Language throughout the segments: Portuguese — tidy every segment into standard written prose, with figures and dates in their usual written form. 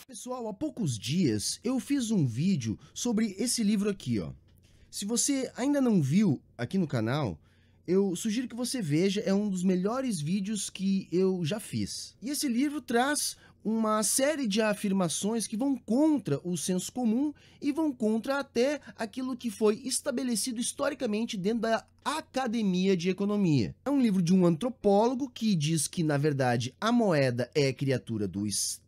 Pessoal, há poucos dias eu fiz um vídeo sobre esse livro aqui, ó. Se você ainda não viu aqui no canal, eu sugiro que você veja, é um dos melhores vídeos que eu já fiz. E esse livro traz uma série de afirmações que vão contra o senso comum e vão contra até aquilo que foi estabelecido historicamente dentro da Academia de Economia. É um livro de um antropólogo que diz que, na verdade, a moeda é criatura do Estado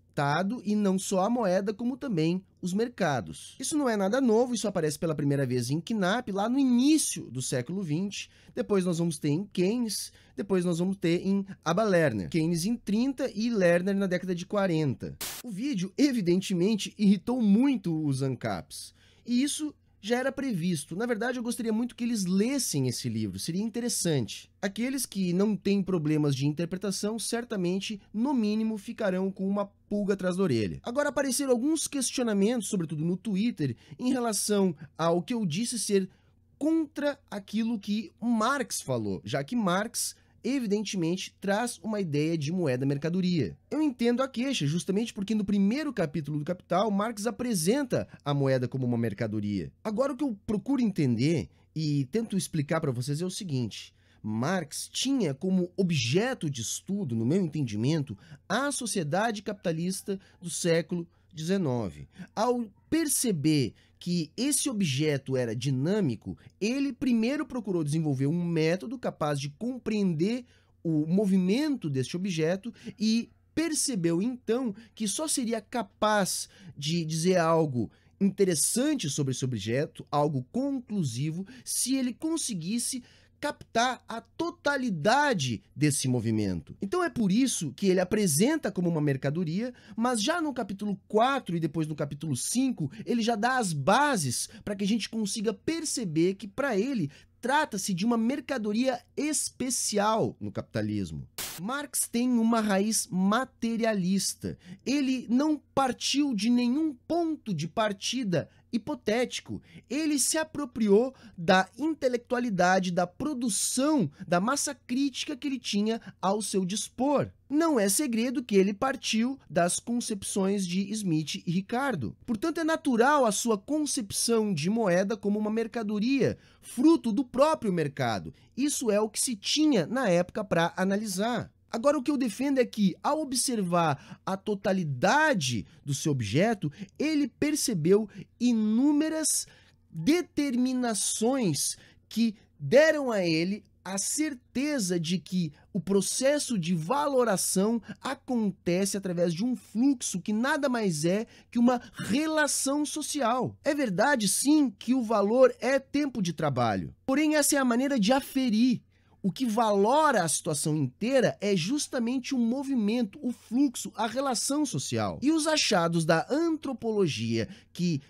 e não só a moeda, como também os mercados. Isso não é nada novo, isso aparece pela primeira vez em Knapp, lá no início do século XX, depois nós vamos ter em Keynes, depois nós vamos ter em Aba Lerner. Keynes em 30 e Lerner na década de 40. O vídeo, evidentemente, irritou muito os ANCAPs, e isso já era previsto. Na verdade, eu gostaria muito que eles lessem esse livro, seria interessante. Aqueles que não têm problemas de interpretação, certamente, no mínimo, ficarão com uma pulga atrás da orelha. Agora, apareceram alguns questionamentos, sobretudo no Twitter, em relação ao que eu disse ser contra aquilo que Marx falou, já que Marx evidentemente traz uma ideia de moeda-mercadoria. Eu entendo a queixa, justamente porque no primeiro capítulo do Capital, Marx apresenta a moeda como uma mercadoria. Agora, o que eu procuro entender e tento explicar para vocês é o seguinte: Marx tinha como objeto de estudo, no meu entendimento, a sociedade capitalista do século XIX. Ao perceber que esse objeto era dinâmico, ele primeiro procurou desenvolver um método capaz de compreender o movimento deste objeto e percebeu então que só seria capaz de dizer algo interessante sobre esse objeto, algo conclusivo, se ele conseguisse captar a totalidade desse movimento. Então é por isso que ele apresenta como uma mercadoria, mas já no capítulo 4 e depois no capítulo 5, ele já dá as bases para que a gente consiga perceber que para ele trata-se de uma mercadoria especial no capitalismo. Marx tem uma raiz materialista. Ele não partiu de nenhum ponto de partida hipotético. Ele se apropriou da intelectualidade, da produção, da massa crítica que ele tinha ao seu dispor. Não é segredo que ele partiu das concepções de Smith e Ricardo. Portanto, é natural a sua concepção de moeda como uma mercadoria, fruto do próprio mercado. Isso é o que se tinha na época para analisar. Agora, o que eu defendo é que, ao observar a totalidade do seu objeto, ele percebeu inúmeras determinações que deram a ele a certeza de que o processo de valoração acontece através de um fluxo que nada mais é que uma relação social. É verdade, sim, que o valor é tempo de trabalho. Porém, essa é a maneira de aferir. O que valora a situação inteira é justamente o movimento, o fluxo, a relação social. E os achados da antropologia que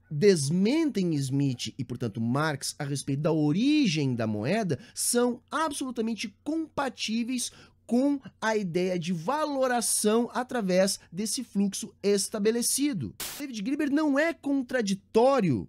desmentem Smith e, portanto, Marx a respeito da origem da moeda são absolutamente compatíveis com a ideia de valoração através desse fluxo estabelecido. David Graeber não é contraditório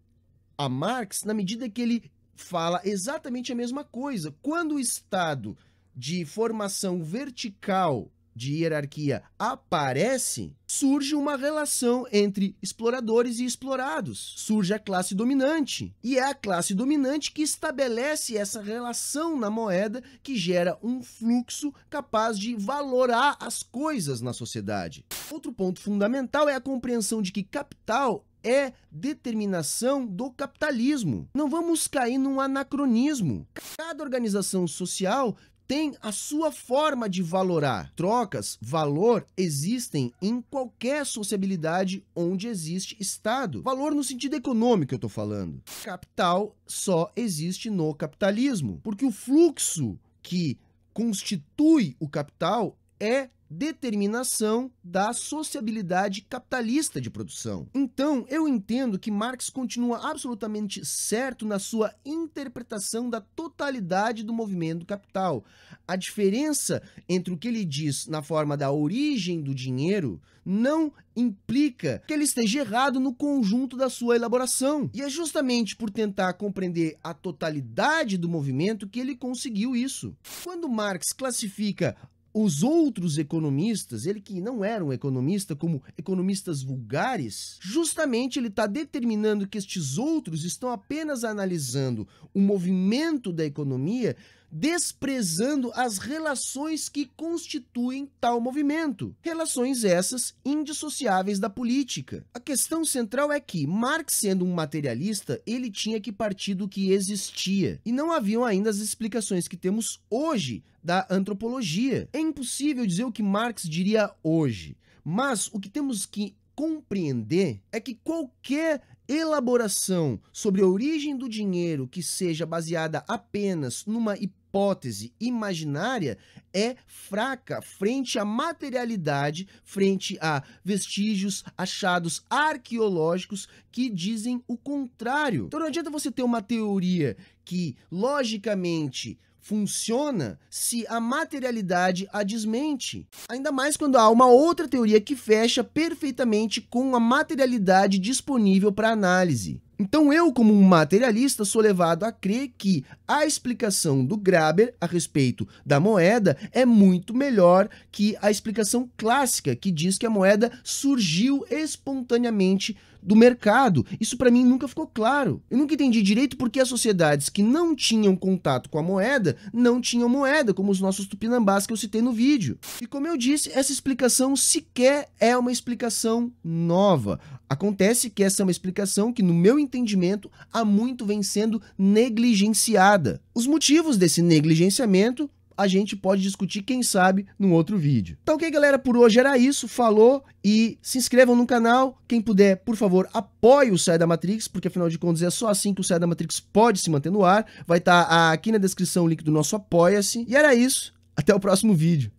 a Marx na medida que ele fala exatamente a mesma coisa. Quando o estado de formação vertical de hierarquia aparece, surge uma relação entre exploradores e explorados. Surge a classe dominante. E é a classe dominante que estabelece essa relação na moeda que gera um fluxo capaz de valorar as coisas na sociedade. Outro ponto fundamental é a compreensão de que capital é determinação do capitalismo. Não vamos cair num anacronismo. Cada organização social tem a sua forma de valorar. Trocas, valor, existem em qualquer sociabilidade onde existe Estado. Valor no sentido econômico eu estou falando. Capital só existe no capitalismo, porque o fluxo que constitui o capital é determinação da sociabilidade capitalista de produção. Então, eu entendo que Marx continua absolutamente certo na sua interpretação da totalidade do movimento do capital. A diferença entre o que ele diz na forma da origem do dinheiro não implica que ele esteja errado no conjunto da sua elaboração. E é justamente por tentar compreender a totalidade do movimento que ele conseguiu isso. Quando Marx classifica os outros economistas, ele que não era um economista, como economistas vulgares, justamente ele está determinando que estes outros estão apenas analisando o movimento da economia, desprezando as relações que constituem tal movimento. Relações essas indissociáveis da política. A questão central é que Marx, sendo um materialista, ele tinha que partir do que existia. E não haviam ainda as explicações que temos hoje da antropologia. É impossível dizer o que Marx diria hoje, mas o que temos que compreender é que qualquer elaboração sobre a origem do dinheiro que seja baseada apenas numa hipótese imaginária é fraca frente à materialidade, frente a vestígios, achados arqueológicos que dizem o contrário. Então não adianta você ter uma teoria que logicamente funciona se a materialidade a desmente. Ainda mais quando há uma outra teoria que fecha perfeitamente com a materialidade disponível para análise. Então eu, como um materialista, sou levado a crer que a explicação do Graeber a respeito da moeda é muito melhor que a explicação clássica, que diz que a moeda surgiu espontaneamente do mercado. Isso para mim nunca ficou claro. Eu nunca entendi direito porque as sociedades que não tinham contato com a moeda não tinham moeda, como os nossos tupinambás que eu citei no vídeo. E como eu disse, essa explicação sequer é uma explicação nova. Acontece que essa é uma explicação que, no meu entendimento, há muito vem sendo negligenciada. Os motivos desse negligenciamento a gente pode discutir, quem sabe, num outro vídeo. Então, ok, galera, por hoje era isso, falou, e se inscrevam no canal, quem puder, por favor, apoie o Saia da Matrix, porque afinal de contas é só assim que o Saia da Matrix pode se manter no ar, vai estar aqui na descrição o link do nosso Apoia-se, e era isso, até o próximo vídeo.